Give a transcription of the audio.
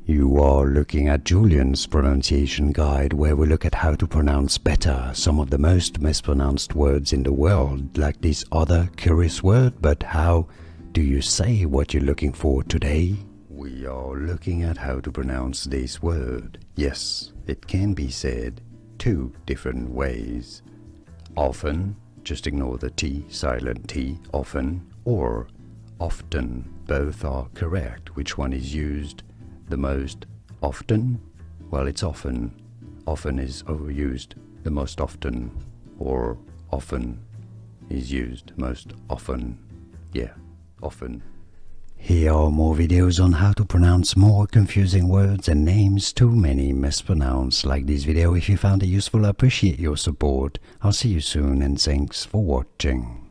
You are looking at Julian's pronunciation guide, where we look at how to pronounce better some of the most mispronounced words in the world, like this other curious word. But how do you say what you're looking for today? We are looking at how to pronounce this word. Yes, it can be said two different ways. Often, just ignore the T, silent T, often, or often. Both are correct. Which one is used the most often? Well, it's often. Often is overused the most often, or often is used most often. Yeah, often. Here are more videos on how to pronounce more confusing words and names too many mispronounced. Like this video if you found it useful. I appreciate your support. I'll see you soon and thanks for watching.